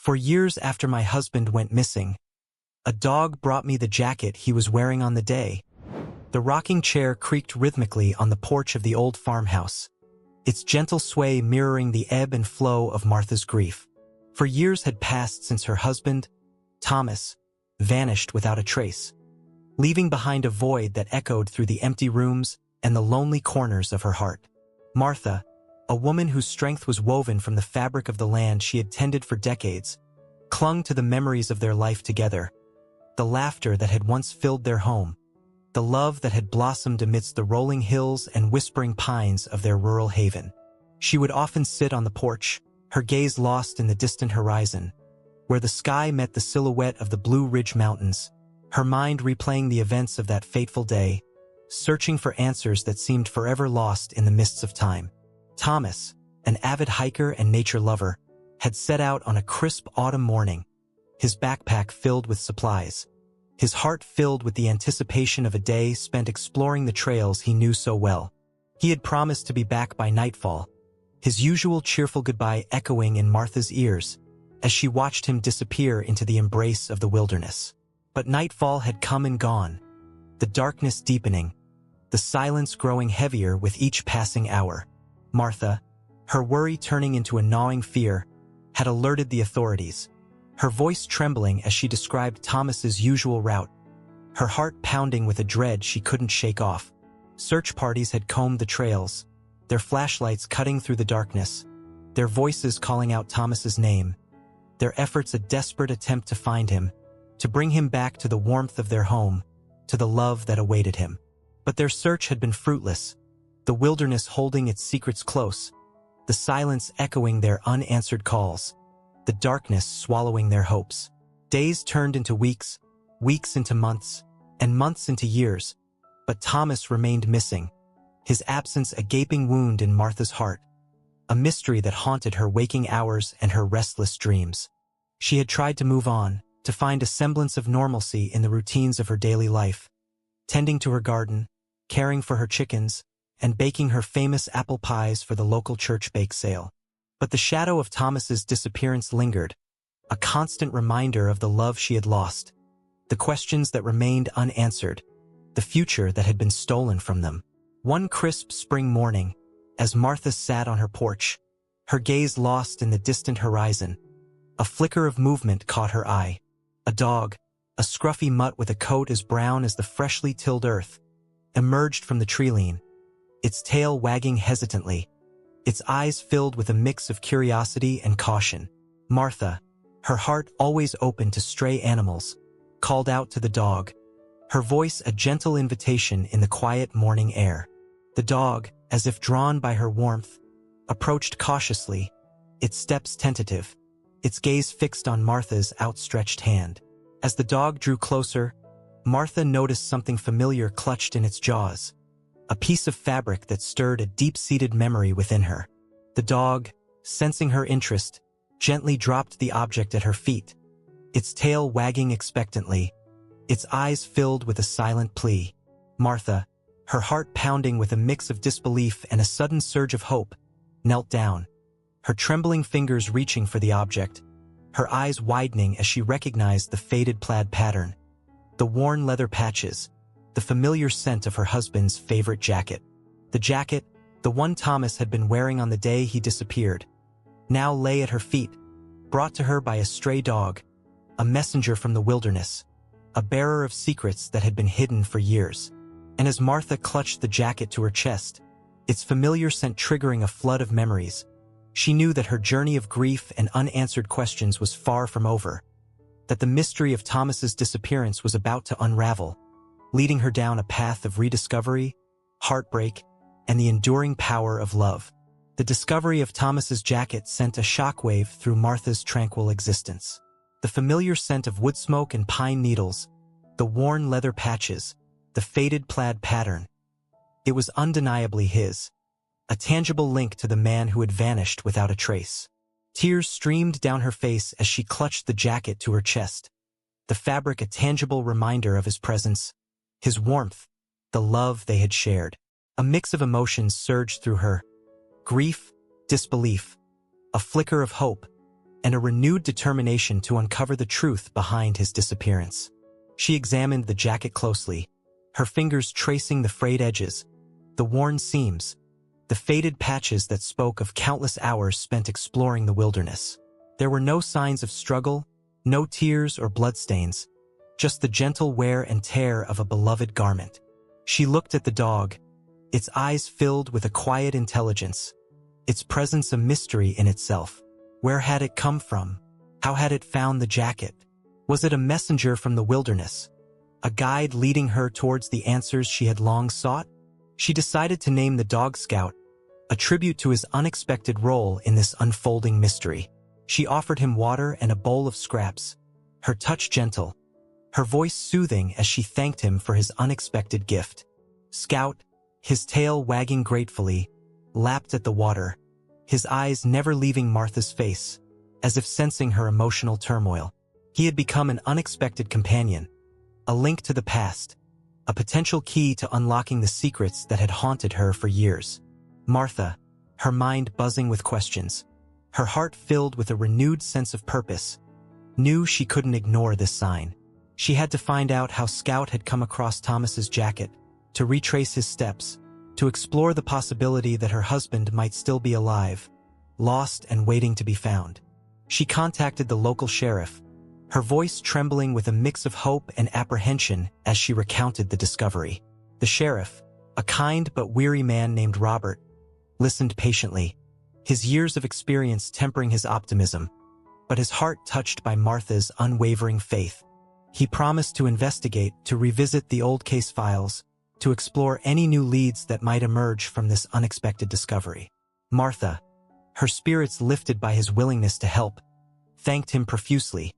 For years after my husband went missing, a dog brought me the jacket he was wearing on the day. The rocking chair creaked rhythmically on the porch of the old farmhouse, its gentle sway mirroring the ebb and flow of Martha's grief. For years had passed since her husband, Thomas, vanished without a trace, leaving behind a void that echoed through the empty rooms and the lonely corners of her heart. Martha, a woman whose strength was woven from the fabric of the land she had tended for decades, clung to the memories of their life together, the laughter that had once filled their home, the love that had blossomed amidst the rolling hills and whispering pines of their rural haven. She would often sit on the porch, her gaze lost in the distant horizon, where the sky met the silhouette of the Blue Ridge Mountains, her mind replaying the events of that fateful day, searching for answers that seemed forever lost in the mists of time. Thomas, an avid hiker and nature lover, had set out on a crisp autumn morning, his backpack filled with supplies, his heart filled with the anticipation of a day spent exploring the trails he knew so well. He had promised to be back by nightfall, his usual cheerful goodbye echoing in Martha's ears as she watched him disappear into the embrace of the wilderness. But nightfall had come and gone, the darkness deepening, the silence growing heavier with each passing hour. Martha, her worry turning into a gnawing fear, had alerted the authorities, her voice trembling as she described Thomas's usual route, her heart pounding with a dread she couldn't shake off. Search parties had combed the trails, their flashlights cutting through the darkness, their voices calling out Thomas's name, their efforts a desperate attempt to find him, to bring him back to the warmth of their home, to the love that awaited him. But their search had been fruitless, the wilderness holding its secrets close, the silence echoing their unanswered calls, the darkness swallowing their hopes. Days turned into weeks, weeks into months, and months into years, but Thomas remained missing, his absence a gaping wound in Martha's heart, a mystery that haunted her waking hours and her restless dreams. She had tried to move on, to find a semblance of normalcy in the routines of her daily life, tending to her garden, caring for her chickens, and baking her famous apple pies for the local church bake sale. But the shadow of Thomas's disappearance lingered, a constant reminder of the love she had lost, the questions that remained unanswered, the future that had been stolen from them. One crisp spring morning, as Martha sat on her porch, her gaze lost in the distant horizon, a flicker of movement caught her eye. A dog, a scruffy mutt with a coat as brown as the freshly tilled earth, emerged from the tree-line, its tail wagging hesitantly, its eyes filled with a mix of curiosity and caution. Martha, her heart always open to stray animals, called out to the dog, her voice a gentle invitation in the quiet morning air. The dog, as if drawn by her warmth, approached cautiously, its steps tentative, its gaze fixed on Martha's outstretched hand. As the dog drew closer, Martha noticed something familiar clutched in its jaws, a piece of fabric that stirred a deep-seated memory within her. The dog, sensing her interest, gently dropped the object at her feet, its tail wagging expectantly, its eyes filled with a silent plea. Martha, her heart pounding with a mix of disbelief and a sudden surge of hope, knelt down, her trembling fingers reaching for the object, her eyes widening as she recognized the faded plaid pattern, the worn leather patches, the familiar scent of her husband's favorite jacket. The jacket, the one Thomas had been wearing on the day he disappeared, now lay at her feet, brought to her by a stray dog, a messenger from the wilderness, a bearer of secrets that had been hidden for years. And as Martha clutched the jacket to her chest, its familiar scent triggering a flood of memories, she knew that her journey of grief and unanswered questions was far from over, that the mystery of Thomas's disappearance was about to unravel, leading her down a path of rediscovery, heartbreak, and the enduring power of love. The discovery of Thomas's jacket sent a shockwave through Martha's tranquil existence. The familiar scent of wood smoke and pine needles, the worn leather patches, the faded plaid pattern. It was undeniably his, a tangible link to the man who had vanished without a trace. Tears streamed down her face as she clutched the jacket to her chest, the fabric a tangible reminder of his presence, his warmth, the love they had shared. A mix of emotions surged through her: grief, disbelief, a flicker of hope, and a renewed determination to uncover the truth behind his disappearance. She examined the jacket closely, her fingers tracing the frayed edges, the worn seams, the faded patches that spoke of countless hours spent exploring the wilderness. There were no signs of struggle, no tears or bloodstains, just the gentle wear and tear of a beloved garment. She looked at the dog, its eyes filled with a quiet intelligence, its presence a mystery in itself. Where had it come from? How had it found the jacket? Was it a messenger from the wilderness, a guide leading her towards the answers she had long sought? She decided to name the dog Scout, a tribute to his unexpected role in this unfolding mystery. She offered him water and a bowl of scraps, her touch gentle, her voice soothing as she thanked him for his unexpected gift. Scout, his tail wagging gratefully, lapped at the water, his eyes never leaving Martha's face, as if sensing her emotional turmoil. He had become an unexpected companion, a link to the past, a potential key to unlocking the secrets that had haunted her for years. Martha, her mind buzzing with questions, her heart filled with a renewed sense of purpose, knew she couldn't ignore this sign. She had to find out how Scout had come across Thomas's jacket, to retrace his steps, to explore the possibility that her husband might still be alive, lost and waiting to be found. She contacted the local sheriff, her voice trembling with a mix of hope and apprehension as she recounted the discovery. The sheriff, a kind but weary man named Robert, listened patiently, his years of experience tempering his optimism, but his heart touched by Martha's unwavering faith. He promised to investigate, to revisit the old case files, to explore any new leads that might emerge from this unexpected discovery. Martha, her spirits lifted by his willingness to help, thanked him profusely,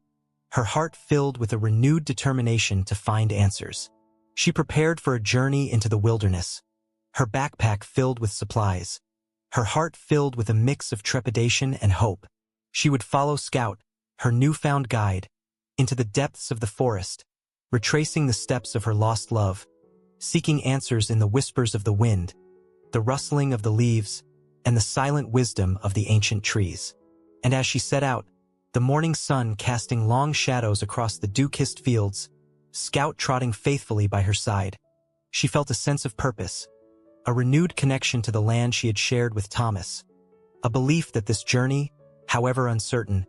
her heart filled with a renewed determination to find answers. She prepared for a journey into the wilderness, her backpack filled with supplies, her heart filled with a mix of trepidation and hope. She would follow Scout, her newfound guide, into the depths of the forest, retracing the steps of her lost love, seeking answers in the whispers of the wind, the rustling of the leaves, and the silent wisdom of the ancient trees. And as she set out, the morning sun casting long shadows across the dew-kissed fields, Scout trotting faithfully by her side, she felt a sense of purpose, a renewed connection to the land she had shared with Thomas, a belief that this journey, however uncertain,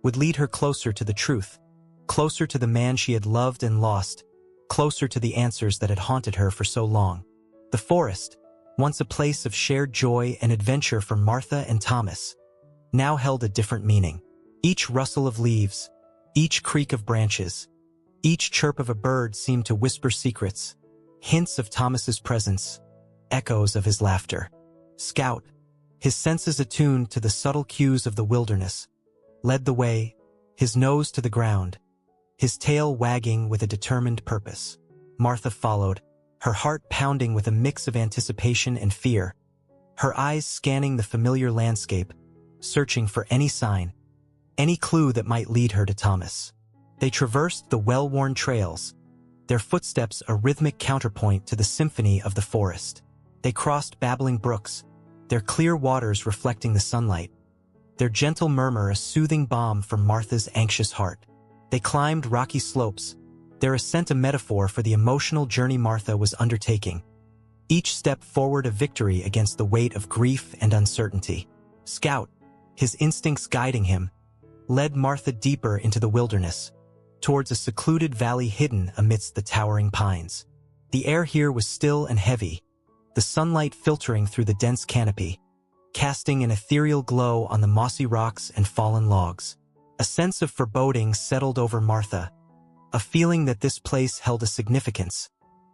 would lead her closer to the truth, closer to the man she had loved and lost, closer to the answers that had haunted her for so long. The forest, once a place of shared joy and adventure for Martha and Thomas, now held a different meaning. Each rustle of leaves, each creak of branches, each chirp of a bird seemed to whisper secrets, hints of Thomas's presence, echoes of his laughter. Scout, his senses attuned to the subtle cues of the wilderness, led the way, his nose to the ground, his tail wagging with a determined purpose. Martha followed, her heart pounding with a mix of anticipation and fear, her eyes scanning the familiar landscape, searching for any sign, any clue that might lead her to Thomas. They traversed the well-worn trails, their footsteps a rhythmic counterpoint to the symphony of the forest. They crossed babbling brooks, their clear waters reflecting the sunlight, their gentle murmur a soothing balm for Martha's anxious heart. They climbed rocky slopes, their ascent a metaphor for the emotional journey Martha was undertaking, each step forward a victory against the weight of grief and uncertainty. Scout, his instincts guiding him, led Martha deeper into the wilderness, towards a secluded valley hidden amidst the towering pines. The air here was still and heavy, the sunlight filtering through the dense canopy, casting an ethereal glow on the mossy rocks and fallen logs. A sense of foreboding settled over Martha, a feeling that this place held a significance,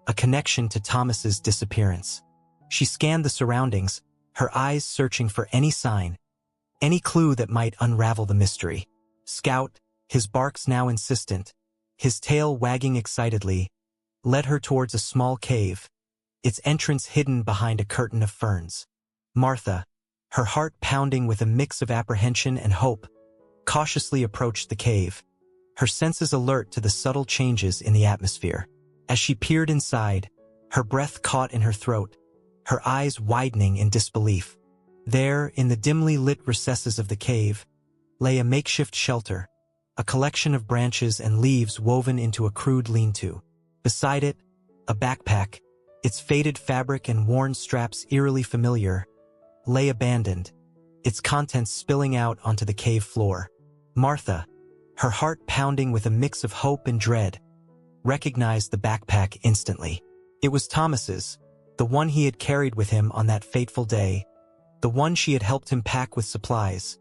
a connection to Thomas's disappearance. She scanned the surroundings, her eyes searching for any sign, any clue that might unravel the mystery. Scout, his barks now insistent, his tail wagging excitedly, led her towards a small cave, its entrance hidden behind a curtain of ferns. Martha, her heart pounding with a mix of apprehension and hope, cautiously approached the cave, her senses alert to the subtle changes in the atmosphere. As she peered inside, her breath caught in her throat, her eyes widening in disbelief. There, in the dimly lit recesses of the cave, lay a makeshift shelter, a collection of branches and leaves woven into a crude lean-to. Beside it, a backpack, its faded fabric and worn straps eerily familiar, lay abandoned, its contents spilling out onto the cave floor. Martha, her heart pounding with a mix of hope and dread, recognized the backpack instantly. It was Thomas's, the one he had carried with him on that fateful day, the one she had helped him pack with supplies,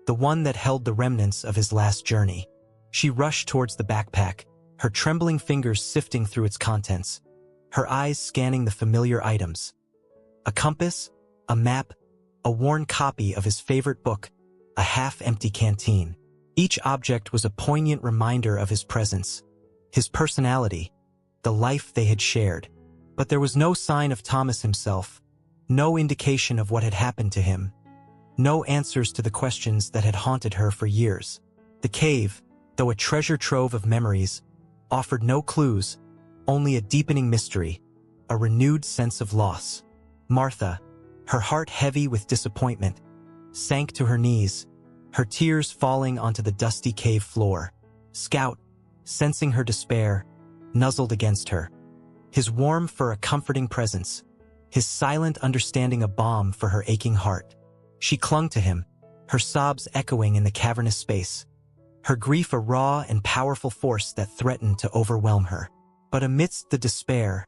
the one that held the remnants of his last journey. She rushed towards the backpack, her trembling fingers sifting through its contents, her eyes scanning the familiar items. A compass, a map, a worn copy of his favorite book, a half-empty canteen. Each object was a poignant reminder of his presence, his personality, the life they had shared. But there was no sign of Thomas himself, no indication of what had happened to him, no answers to the questions that had haunted her for years. The cave, though a treasure trove of memories, offered no clues, only a deepening mystery, a renewed sense of loss. Martha, her heart heavy with disappointment, sank to her knees, her tears falling onto the dusty cave floor. Scout, sensing her despair, nuzzled against her, his warm fur a comforting presence, his silent understanding a balm for her aching heart. She clung to him, her sobs echoing in the cavernous space, her grief a raw and powerful force that threatened to overwhelm her. But amidst the despair,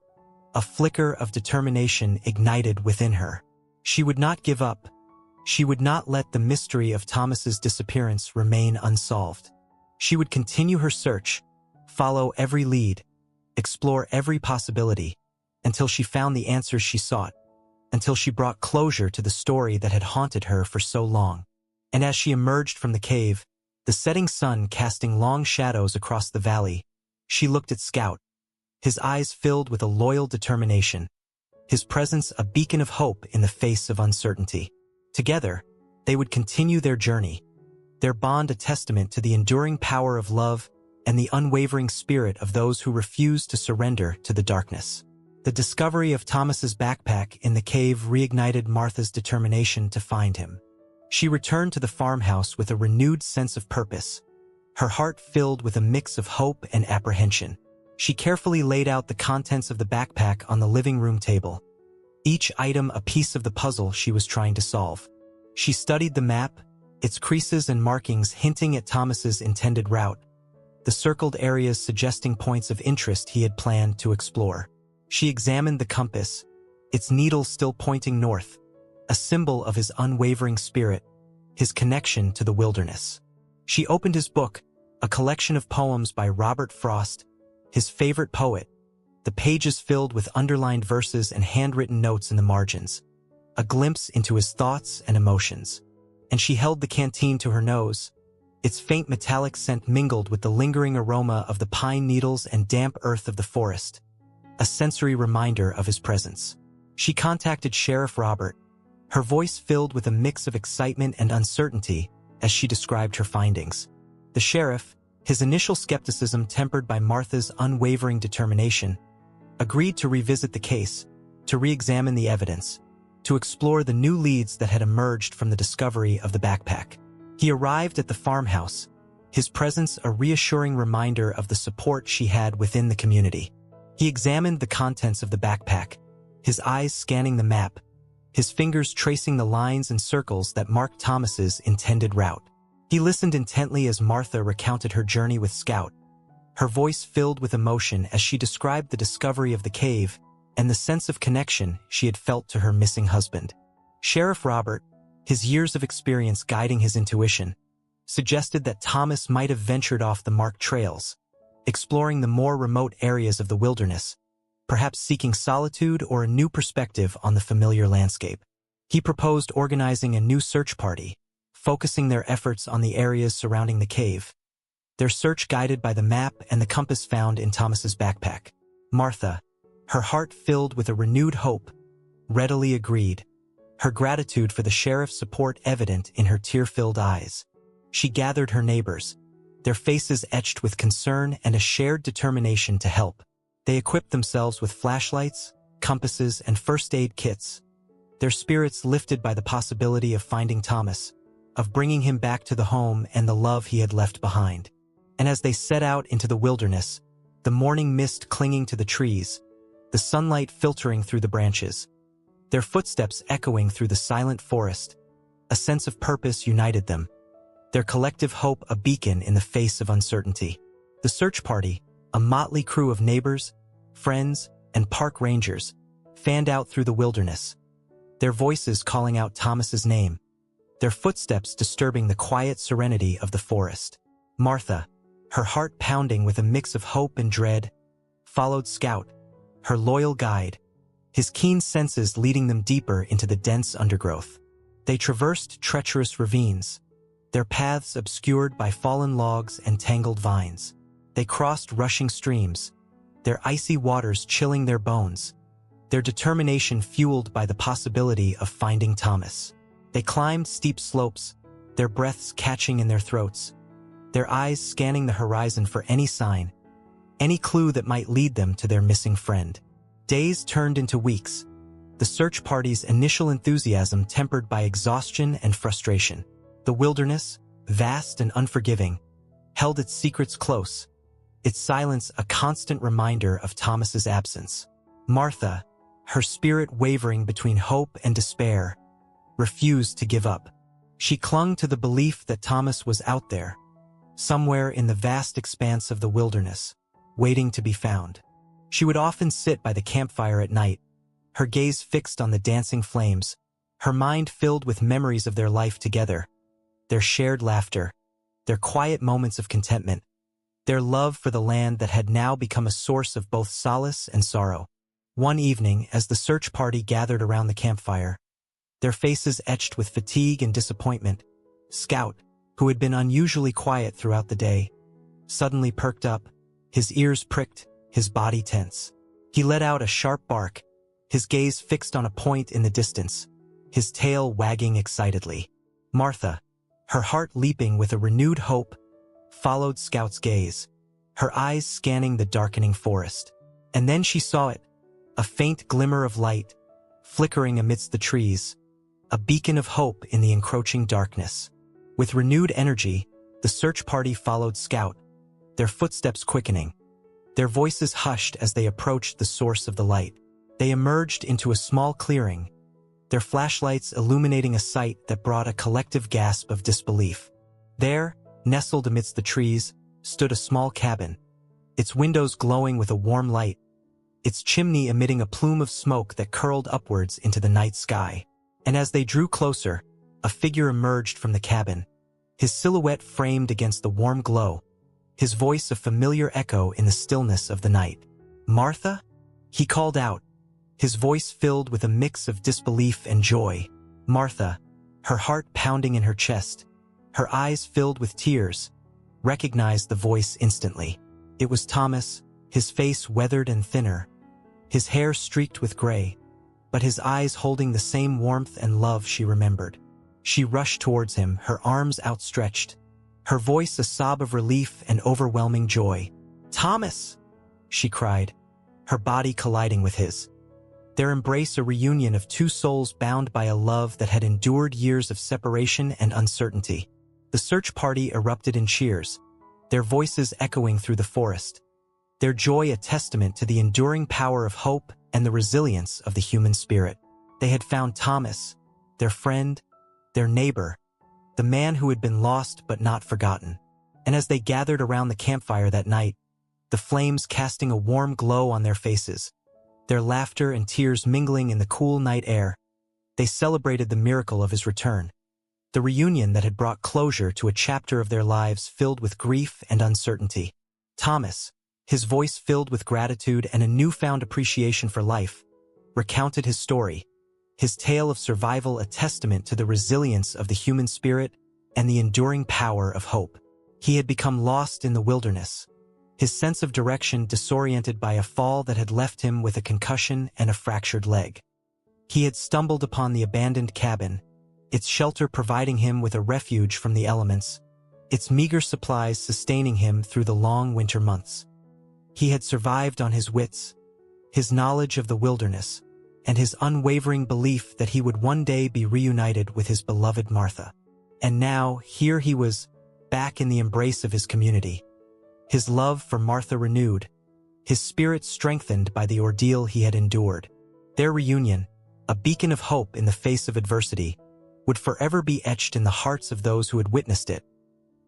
a flicker of determination ignited within her. She would not give up. She would not let the mystery of Thomas's disappearance remain unsolved. She would continue her search, follow every lead, explore every possibility, until she found the answers she sought, until she brought closure to the story that had haunted her for so long. And as she emerged from the cave, the setting sun casting long shadows across the valley, she looked at Scout, his eyes filled with a loyal determination, his presence a beacon of hope in the face of uncertainty. Together, they would continue their journey, their bond a testament to the enduring power of love and the unwavering spirit of those who refuse to surrender to the darkness. The discovery of Thomas's backpack in the cave reignited Martha's determination to find him. She returned to the farmhouse with a renewed sense of purpose, her heart filled with a mix of hope and apprehension. She carefully laid out the contents of the backpack on the living room table, each item a piece of the puzzle she was trying to solve. She studied the map, its creases and markings hinting at Thomas's intended route, the circled areas suggesting points of interest he had planned to explore. She examined the compass, its needle still pointing north, a symbol of his unwavering spirit, his connection to the wilderness. She opened his book, a collection of poems by Robert Frost, his favorite poet, the pages filled with underlined verses and handwritten notes in the margins, a glimpse into his thoughts and emotions. And she held the canteen to her nose, its faint metallic scent mingled with the lingering aroma of the pine needles and damp earth of the forest, a sensory reminder of his presence. She contacted Sheriff Robert, her voice filled with a mix of excitement and uncertainty as she described her findings. The sheriff, his initial skepticism tempered by Martha's unwavering determination, agreed to revisit the case, to re-examine the evidence, to explore the new leads that had emerged from the discovery of the backpack. He arrived at the farmhouse, his presence a reassuring reminder of the support she had within the community. He examined the contents of the backpack, his eyes scanning the map, his fingers tracing the lines and circles that marked Thomas's intended route. He listened intently as Martha recounted her journey with Scout, her voice filled with emotion as she described the discovery of the cave and the sense of connection she had felt to her missing husband. Sheriff Robert, his years of experience guiding his intuition, suggested that Thomas might have ventured off the marked trails, exploring the more remote areas of the wilderness, perhaps seeking solitude or a new perspective on the familiar landscape. He proposed organizing a new search party, focusing their efforts on the areas surrounding the cave, their search guided by the map and the compass found in Thomas's backpack. Martha, her heart filled with a renewed hope, readily agreed, her gratitude for the sheriff's support evident in her tear-filled eyes. She gathered her neighbors, their faces etched with concern and a shared determination to help. They equipped themselves with flashlights, compasses, and first aid kits, their spirits lifted by the possibility of finding Thomas. of bringing him back to the home and the love he had left behind. And as they set out into the wilderness, the morning mist clinging to the trees, the sunlight filtering through the branches, their footsteps echoing through the silent forest, a sense of purpose united them, their collective hope a beacon in the face of uncertainty. The search party, a motley crew of neighbors, friends, and park rangers, fanned out through the wilderness, their voices calling out Thomas's name, their footsteps disturbing the quiet serenity of the forest. Martha, her heart pounding with a mix of hope and dread, followed Scout, her loyal guide, his keen senses leading them deeper into the dense undergrowth. They traversed treacherous ravines, their paths obscured by fallen logs and tangled vines. They crossed rushing streams, their icy waters chilling their bones, their determination fueled by the possibility of finding Thomas. They climbed steep slopes, their breaths catching in their throats, their eyes scanning the horizon for any sign, any clue that might lead them to their missing friend. Days turned into weeks, the search party's initial enthusiasm tempered by exhaustion and frustration. The wilderness, vast and unforgiving, held its secrets close, its silence a constant reminder of Thomas's absence. Martha, her spirit wavering between hope and despair, refused to give up. She clung to the belief that Thomas was out there, somewhere in the vast expanse of the wilderness, waiting to be found. She would often sit by the campfire at night, her gaze fixed on the dancing flames, her mind filled with memories of their life together, their shared laughter, their quiet moments of contentment, their love for the land that had now become a source of both solace and sorrow. One evening, as the search party gathered around the campfire, their faces etched with fatigue and disappointment, Scout, who had been unusually quiet throughout the day, suddenly perked up, his ears pricked, his body tense. He let out a sharp bark, his gaze fixed on a point in the distance, his tail wagging excitedly. Martha, her heart leaping with a renewed hope, followed Scout's gaze, her eyes scanning the darkening forest. And then she saw it, a faint glimmer of light, flickering amidst the trees, a beacon of hope in the encroaching darkness. With renewed energy, the search party followed Scout, their footsteps quickening, their voices hushed as they approached the source of the light. They emerged into a small clearing, their flashlights illuminating a sight that brought a collective gasp of disbelief. There, nestled amidst the trees, stood a small cabin, its windows glowing with a warm light, its chimney emitting a plume of smoke that curled upwards into the night sky. And as they drew closer, a figure emerged from the cabin, his silhouette framed against the warm glow, his voice a familiar echo in the stillness of the night. "Martha?" he called out, his voice filled with a mix of disbelief and joy. Martha, her heart pounding in her chest, her eyes filled with tears, recognized the voice instantly. It was Thomas, his face weathered and thinner, his hair streaked with gray, but his eyes holding the same warmth and love she remembered. She rushed towards him, her arms outstretched, her voice a sob of relief and overwhelming joy. "Thomas!" she cried, her body colliding with his. Their embrace a reunion of two souls bound by a love that had endured years of separation and uncertainty. The search party erupted in cheers, their voices echoing through the forest, their joy a testament to the enduring power of hope and the resilience of the human spirit. They had found Thomas, their friend, their neighbor, the man who had been lost but not forgotten. And as they gathered around the campfire that night, the flames casting a warm glow on their faces, their laughter and tears mingling in the cool night air, they celebrated the miracle of his return, the reunion that had brought closure to a chapter of their lives filled with grief and uncertainty. Thomas, his voice filled with gratitude and a newfound appreciation for life, recounted his story, his tale of survival a testament to the resilience of the human spirit and the enduring power of hope. He had become lost in the wilderness, his sense of direction disoriented by a fall that had left him with a concussion and a fractured leg. He had stumbled upon the abandoned cabin, its shelter providing him with a refuge from the elements, its meager supplies sustaining him through the long winter months. He had survived on his wits, his knowledge of the wilderness, and his unwavering belief that he would one day be reunited with his beloved Martha. And now, here he was, back in the embrace of his community. His love for Martha renewed, his spirit strengthened by the ordeal he had endured. Their reunion, a beacon of hope in the face of adversity, would forever be etched in the hearts of those who had witnessed it,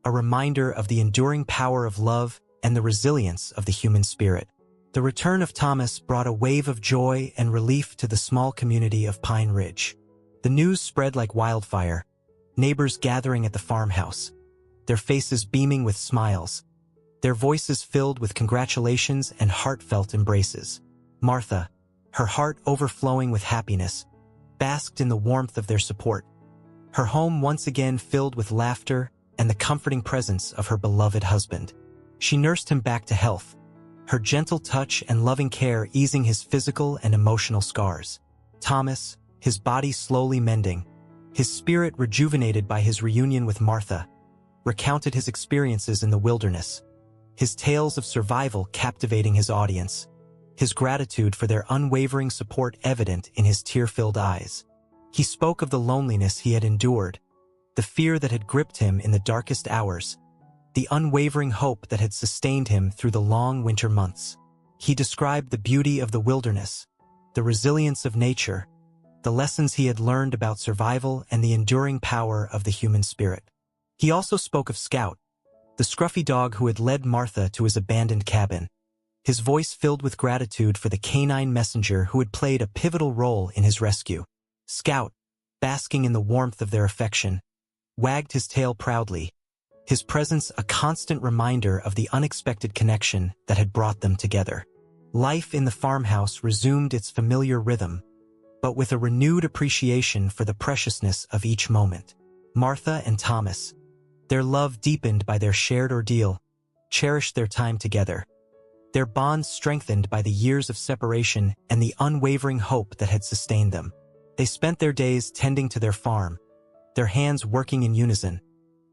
a reminder of the enduring power of love and the resilience of the human spirit. The return of Thomas brought a wave of joy and relief to the small community of Pine Ridge. The news spread like wildfire, neighbors gathering at the farmhouse, their faces beaming with smiles, their voices filled with congratulations and heartfelt embraces. Martha, her heart overflowing with happiness, basked in the warmth of their support, her home once again filled with laughter and the comforting presence of her beloved husband. She nursed him back to health, her gentle touch and loving care easing his physical and emotional scars. Thomas, his body slowly mending, his spirit rejuvenated by his reunion with Martha, recounted his experiences in the wilderness, his tales of survival captivating his audience, his gratitude for their unwavering support evident in his tear-filled eyes. He spoke of the loneliness he had endured, the fear that had gripped him in the darkest hours, the unwavering hope that had sustained him through the long winter months. He described the beauty of the wilderness, the resilience of nature, the lessons he had learned about survival and the enduring power of the human spirit. He also spoke of Scout, the scruffy dog who had led Martha to his abandoned cabin, his voice filled with gratitude for the canine messenger who had played a pivotal role in his rescue. Scout, basking in the warmth of their affection, wagged his tail proudly, his presence a constant reminder of the unexpected connection that had brought them together. Life in the farmhouse resumed its familiar rhythm, but with a renewed appreciation for the preciousness of each moment. Martha and Thomas, their love deepened by their shared ordeal, cherished their time together, their bonds strengthened by the years of separation and the unwavering hope that had sustained them. They spent their days tending to their farm, their hands working in unison,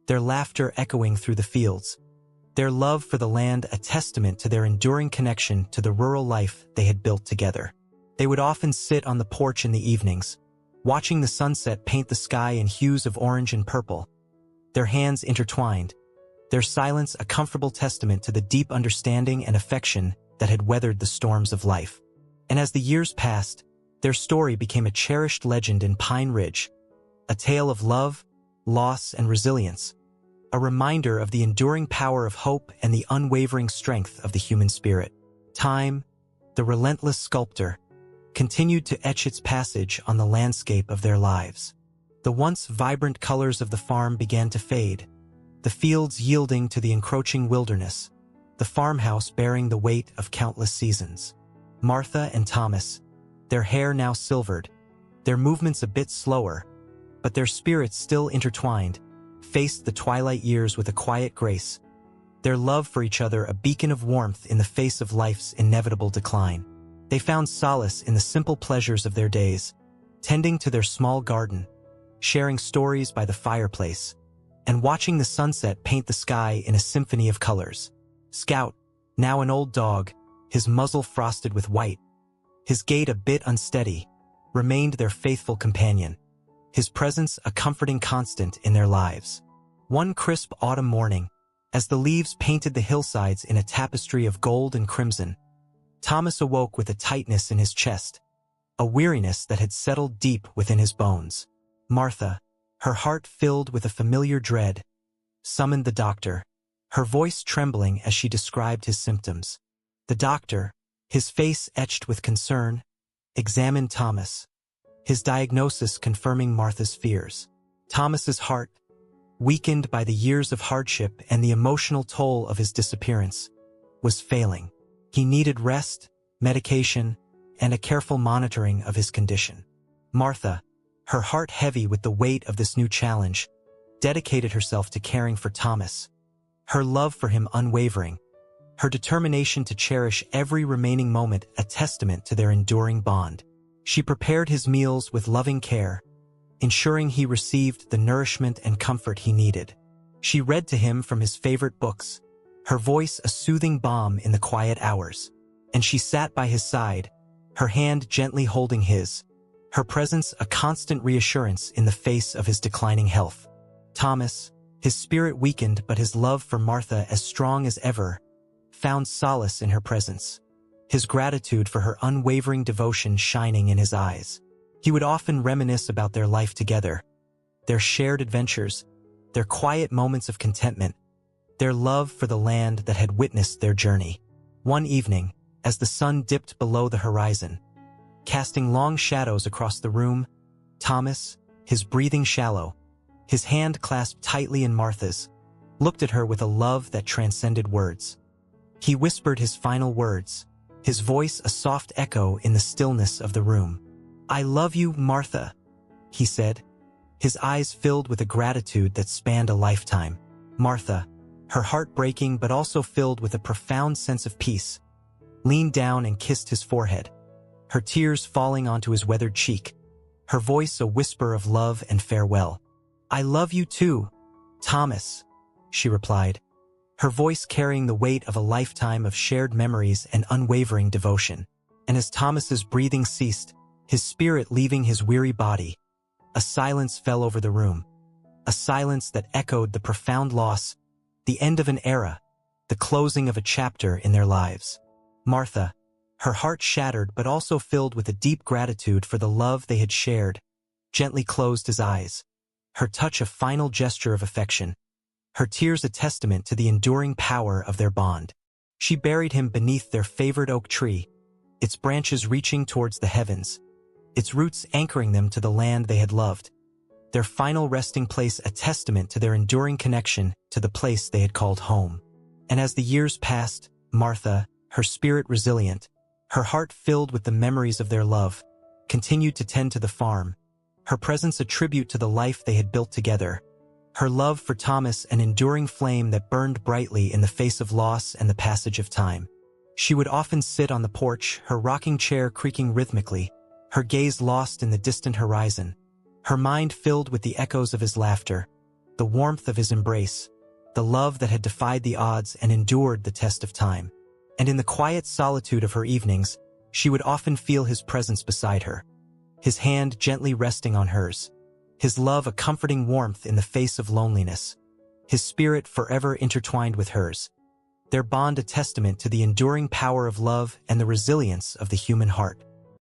their laughter echoing through the fields, their love for the land a testament to their enduring connection to the rural life they had built together. They would often sit on the porch in the evenings, watching the sunset paint the sky in hues of orange and purple, their hands intertwined, their silence a comfortable testament to the deep understanding and affection that had weathered the storms of life. And as the years passed, their story became a cherished legend in Pine Ridge, a tale of love, loss, and resilience, a reminder of the enduring power of hope and the unwavering strength of the human spirit. Time, the relentless sculptor, continued to etch its passage on the landscape of their lives. The once vibrant colors of the farm began to fade, the fields yielding to the encroaching wilderness, the farmhouse bearing the weight of countless seasons. Martha and Thomas, their hair now silvered, their movements a bit slower, but their spirits still intertwined, faced the twilight years with a quiet grace, their love for each other a beacon of warmth in the face of life's inevitable decline. They found solace in the simple pleasures of their days, tending to their small garden, sharing stories by the fireplace, and watching the sunset paint the sky in a symphony of colors. Scout, now an old dog, his muzzle frosted with white, his gait a bit unsteady, remained their faithful companion, his presence a comforting constant in their lives. One crisp autumn morning, as the leaves painted the hillsides in a tapestry of gold and crimson, Thomas awoke with a tightness in his chest, a weariness that had settled deep within his bones. Martha, her heart filled with a familiar dread, summoned the doctor, her voice trembling as she described his symptoms. The doctor, his face etched with concern, examined Thomas, his diagnosis confirming Martha's fears. Thomas's heart, weakened by the years of hardship and the emotional toll of his disappearance, was failing. He needed rest, medication, and a careful monitoring of his condition. Martha, her heart heavy with the weight of this new challenge, dedicated herself to caring for Thomas, her love for him unwavering, her determination to cherish every remaining moment a testament to their enduring bond. She prepared his meals with loving care, ensuring he received the nourishment and comfort he needed. She read to him from his favorite books, her voice a soothing balm in the quiet hours, and she sat by his side, her hand gently holding his, her presence a constant reassurance in the face of his declining health. Thomas, his spirit weakened but his love for Martha as strong as ever, found solace in her presence, his gratitude for her unwavering devotion shining in his eyes. He would often reminisce about their life together, their shared adventures, their quiet moments of contentment, their love for the land that had witnessed their journey. One evening, as the sun dipped below the horizon, casting long shadows across the room, Thomas, his breathing shallow, his hand clasped tightly in Martha's, looked at her with a love that transcended words. He whispered his final words, his voice a soft echo in the stillness of the room. "I love you, Martha," he said, his eyes filled with a gratitude that spanned a lifetime. Martha, her heart breaking but also filled with a profound sense of peace, leaned down and kissed his forehead, her tears falling onto his weathered cheek, her voice a whisper of love and farewell. "I love you too, Thomas," she replied, her voice carrying the weight of a lifetime of shared memories and unwavering devotion. And as Thomas's breathing ceased, his spirit leaving his weary body, a silence fell over the room, a silence that echoed the profound loss, the end of an era, the closing of a chapter in their lives. Martha, her heart shattered but also filled with a deep gratitude for the love they had shared, gently closed his eyes, her touch a final gesture of affection, her tears a testament to the enduring power of their bond. She buried him beneath their favorite oak tree, its branches reaching towards the heavens, its roots anchoring them to the land they had loved, their final resting place a testament to their enduring connection to the place they had called home. And as the years passed, Martha, her spirit resilient, her heart filled with the memories of their love, continued to tend to the farm, her presence a tribute to the life they had built together, her love for Thomas an enduring flame that burned brightly in the face of loss and the passage of time. She would often sit on the porch, her rocking chair creaking rhythmically, her gaze lost in the distant horizon, her mind filled with the echoes of his laughter, the warmth of his embrace, the love that had defied the odds and endured the test of time. And in the quiet solitude of her evenings, she would often feel his presence beside her, his hand gently resting on hers, his love a comforting warmth in the face of loneliness, his spirit forever intertwined with hers, their bond a testament to the enduring power of love and the resilience of the human heart.